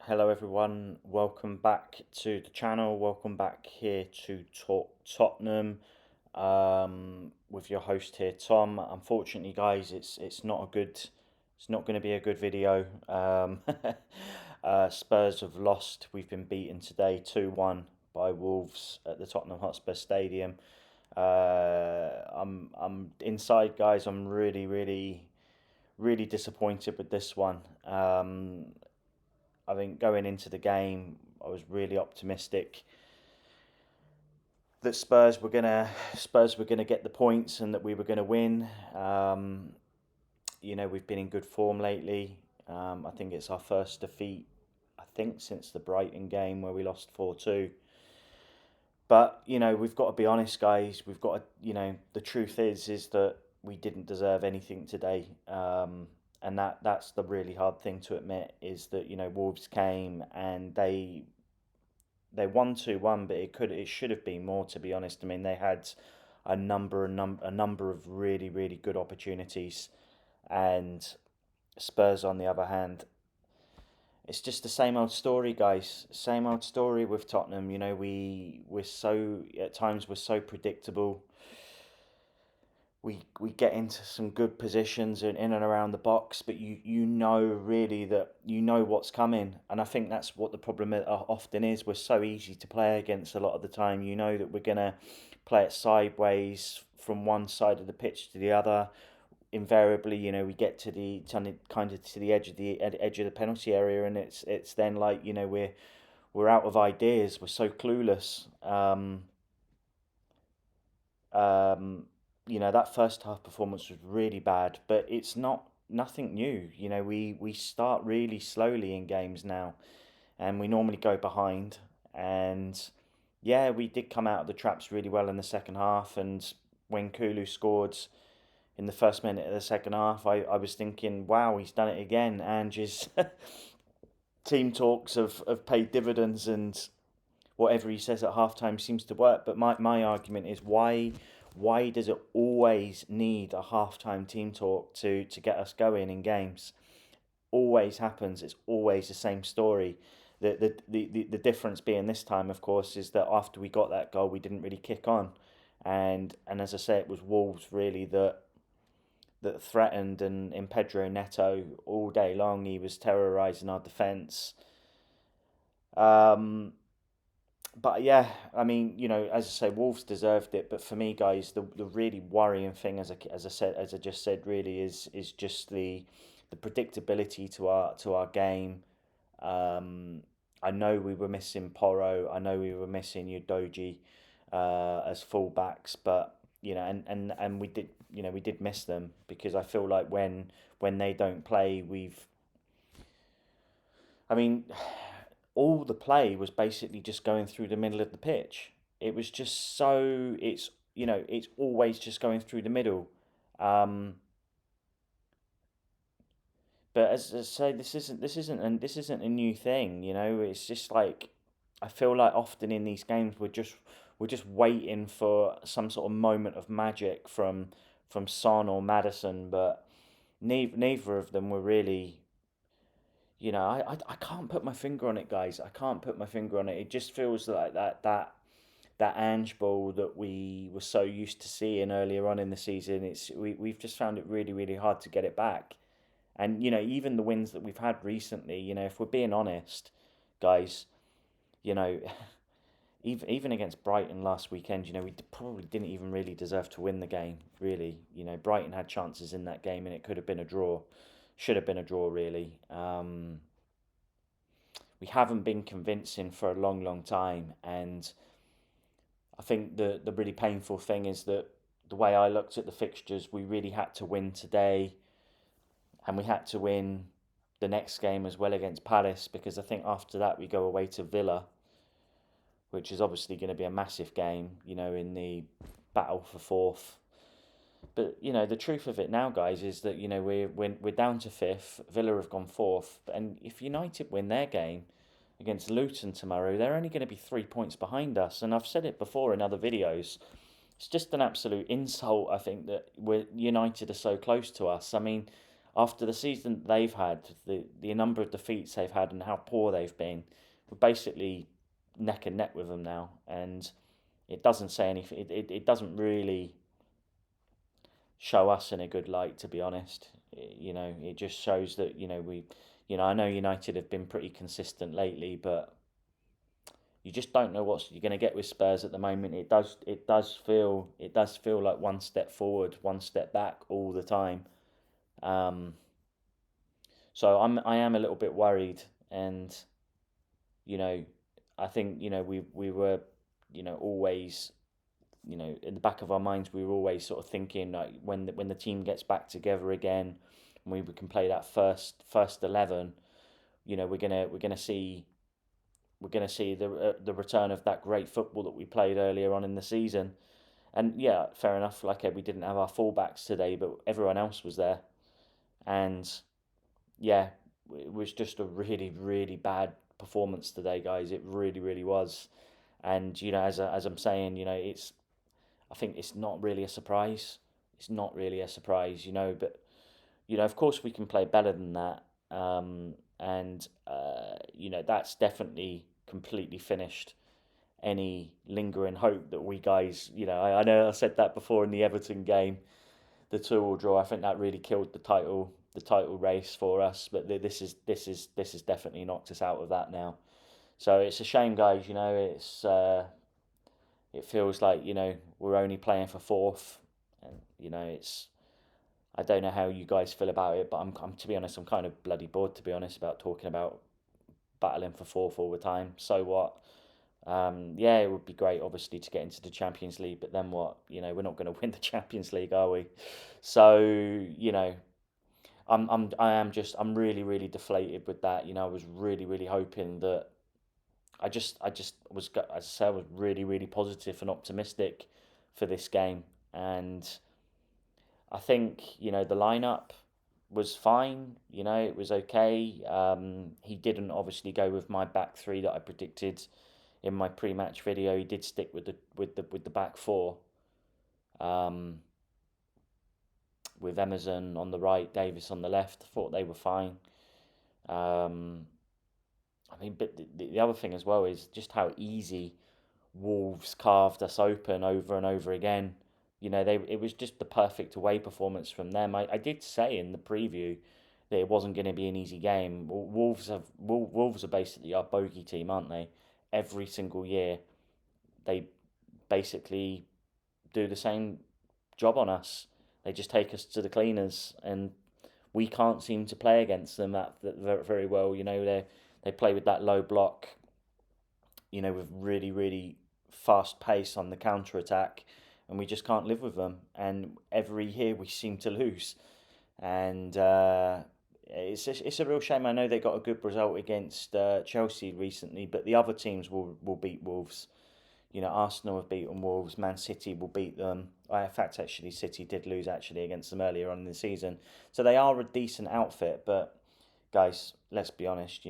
Hello everyone, welcome back to the channel. Welcome back here to talk Tottenham with your host here, Tom. Unfortunately, guys, it's not going to be a good video. Spurs have lost. We've been beaten today 2-1 by Wolves at the Tottenham Hotspur Stadium. I'm inside, guys. I'm really disappointed with this one. I think going into the game, I was really optimistic that Spurs were gonna get the points and that we were gonna win. We've been in good form lately. I think it's our first defeat, I think, since the Brighton game where we lost 4-2. But we've got to be honest, guys. We've got to, the truth is that we didn't deserve anything today. And that's the really hard thing to admit is that Wolves came and they won 2-1, but it should have been more, to be honest. I mean, they had a number of really good opportunities, and Spurs on the other hand, it's just the same old story, guys. Same old story with Tottenham. We're so, at times we're so predictable. We get into some good positions in and around the box, but you know really that you know what's coming, and I think that's what the problem often is. We're so easy to play against a lot of the time. You know that we're gonna play it sideways from one side of the pitch to the other. Invariably, we get to the kind of to the edge of the penalty area, and it's then like we're out of ideas. We're so clueless. Um, that first half performance was really bad, but it's nothing new. We start really slowly in games now, and we normally go behind. And yeah, we did come out of the traps really well in the second half. And when Kulu scored in the first minute of the second half, I was thinking, wow, he's done it again. Ange's team talks have paid dividends, and whatever he says at halftime seems to work. But my argument is why does it always need a halftime team talk to get us going in games? Always happens. It's always the same story. The difference being this time, of course, is that after we got that goal, we didn't really kick on, and as I say, it was Wolves really that threatened, and in Pedro Neto all day long he was terrorising our defence. Um, but yeah, I mean, as I say, Wolves deserved it. But for me, guys, the really worrying thing, as I just said, really is just the predictability to our game. Um, I know we were missing Porro. I know we were missing Udoji as fullbacks, but and we did miss them because I feel like when they don't play, I mean, all the play was basically just going through the middle of the pitch. It was just so it's always just going through the middle. Um, but as I say, this isn't a new thing. It's just like I feel like often in these games we're just waiting for some sort of moment of magic from Son or Madison, but neither of them were really. I can't put my finger on it, guys. I can't put my finger on it. It just feels like that Ange ball that we were so used to seeing earlier on in the season. We've just found it really hard to get it back. And even the wins that we've had recently, if we're being honest, guys, you know, even against Brighton last weekend, we probably didn't even really deserve to win the game. Really, Brighton had chances in that game, and it could have been a draw. Should have been a draw, really. We haven't been convincing for a long time, and I think the really painful thing is that the way I looked at the fixtures, we really had to win today, and we had to win the next game as well against Palace, because I think after that we go away to Villa, which is obviously going to be a massive game, in the battle for fourth. But the truth of it now, guys, is that we're down to fifth. Villa have gone fourth, and if United win their game against Luton tomorrow, they're only going to be 3 points behind us. And I've said it before in other videos. It's just an absolute insult, I think, that United are so close to us. I mean, after the season they've had, the number of defeats they've had and how poor they've been, we're basically neck and neck with them now, and it doesn't say anything. It doesn't really show us in a good light, to be honest. It just shows that I know United have been pretty consistent lately, but you just don't know what you're going to get with Spurs at the moment. It does feel like one step forward, one step back all the time. Um, so I am a little bit worried, and you know, I think we were always in the back of our minds we were always sort of thinking like when the team gets back together again, and we can play that first 11. We're gonna see the return of that great football that we played earlier on in the season. And yeah, fair enough. Like we didn't have our fullbacks today, but everyone else was there. And yeah, it was just a really really bad performance today, guys. It really really was. And as I'm saying, I think it's not really a surprise. It's not really a surprise, but of course we can play better than that. And that's definitely completely finished any lingering hope that we guys, I know I said that before in the Everton game, the 2-2 draw. I think that really killed the title race for us. But this is definitely knocked us out of that now. So it's a shame, guys. It feels like we're only playing for fourth, and it's. I don't know how you guys feel about it, but I'm to be honest, I'm kind of bloody bored, to be honest, about talking about battling for fourth all the time. So what? Yeah, it would be great, obviously, to get into the Champions League, but then what? We're not going to win the Champions League, are we? So I'm really really deflated with that. I was really really hoping that I just was, as I say, I was really really positive and optimistic for this game, and I think the lineup was fine. It was okay. He didn't obviously go with my back three that I predicted in my pre-match video. He did stick with the back four, um, with Emerson on the right, Davis on the left. I thought they were fine. Um, I mean, but the other thing as well is just how easy Wolves carved us open over and over again. It was just the perfect away performance from them. I did say in the preview that it wasn't going to be an easy game. Wolves are basically our bogey team, aren't they? Every single year they basically do the same job on us. They just take us to the cleaners, and we can't seem to play against them that very well. They play with that low block, with really, really fast pace on the counter attack, and we just can't live with them. And every year we seem to lose, and it's a real shame. I know they got a good result against Chelsea recently, but the other teams will beat Wolves. Arsenal have beaten Wolves. Man City will beat them. In fact, actually, City did lose actually against them earlier on in the season. So they are a decent outfit. But guys, let's be honest.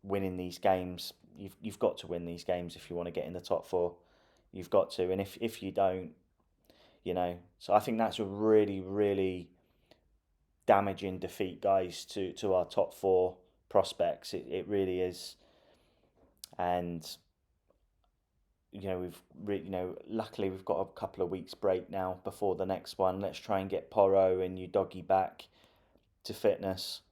Winning these games, you've got to win these games if you want to get in the top four. You've got to, and if you don't, So I think that's a really really damaging defeat, guys, to our top four prospects. It really is, and luckily we've got a couple of weeks break now before the next one. Let's try and get Porro and Udogie back to fitness.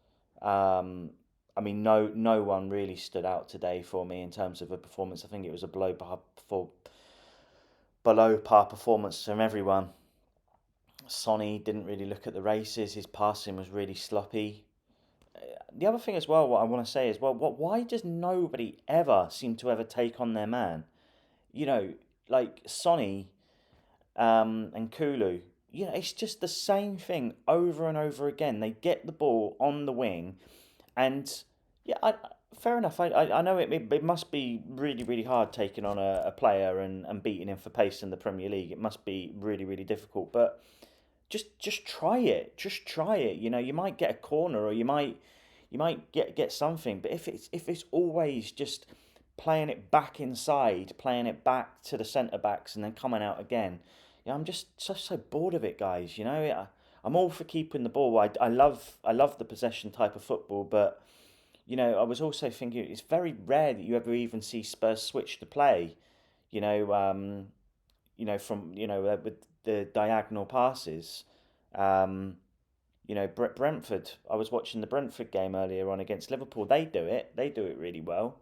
I mean, no one really stood out today for me in terms of a performance. I think it was a below par performance from everyone. Sonny didn't really look at the races. His passing was really sloppy. The other thing as well, what I want to say is, well, why does nobody ever seem to ever take on their man? You know, like Sonny and Kulu. It's just the same thing over and over again. They get the ball on the wing, and yeah, fair enough. I know it must be really really hard taking on a player and beating him for pace in the Premier League. It must be really really difficult, but just try it. Just try it. You might get a corner, or you might get something. But if it's always just playing it back inside, playing it back to the centre backs, and then coming out again, I'm just so bored of it, guys. I'm all for keeping the ball. I love the possession type of football, but I was also thinking it's very rare that you ever even see Spurs switch to play. You know, from with the diagonal passes. Um, Brentford. I was watching the Brentford game earlier on against Liverpool. They do it. They do it really well.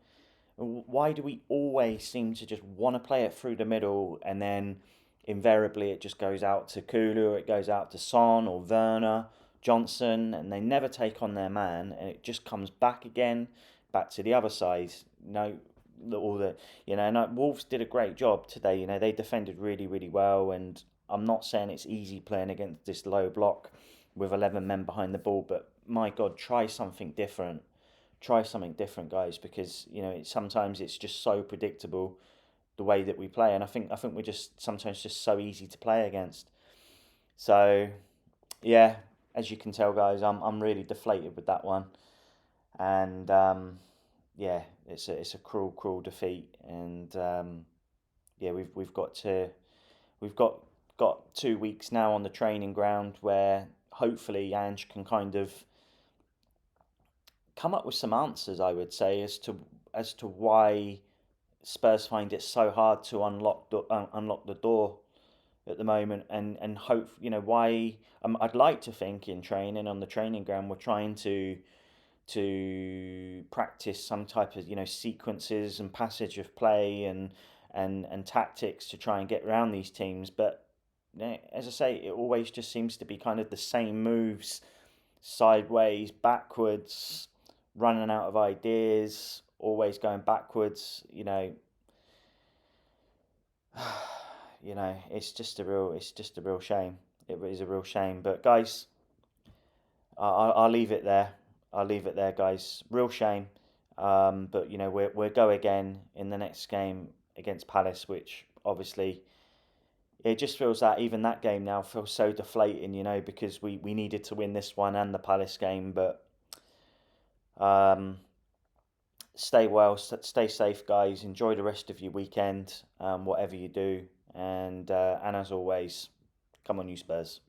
Why do we always seem to just want to play it through the middle and then invariably it just goes out to Kulu, or it goes out to Son or Werner, Johnson, and they never take on their man, and it just comes back again, back to the other side. No, all the and Wolves did a great job today. They defended really, really well, and I'm not saying it's easy playing against this low block with 11 men behind the ball, but my God, try something different. Try something different, guys, because sometimes it's just so predictable the way that we play, and I think we're just sometimes just so easy to play against. So yeah, as you can tell, guys, I'm really deflated with that one, and yeah, it's a cruel defeat, and yeah, we've got 2 weeks now on the training ground where hopefully Ange can kind of come up with some answers, I would say, as to why Spurs find it so hard to unlock the door at the moment, and hope why. I'd like to think in training on the training ground we're trying to practice some type of sequences and passage of play and tactics to try and get around these teams, but as I say, it always just seems to be kind of the same moves, sideways, backwards, running out of ideas, always going backwards. It's just a real shame. It is a real shame. But guys, I'll leave it there. I'll leave it there, guys. Real shame. But we'll go again in the next game against Palace, which obviously it just feels that even that game now feels so deflating. Because we needed to win this one and the Palace game, but um, stay well, stay safe, guys. Enjoy the rest of your weekend, whatever you do, and as always, come on, you Spurs.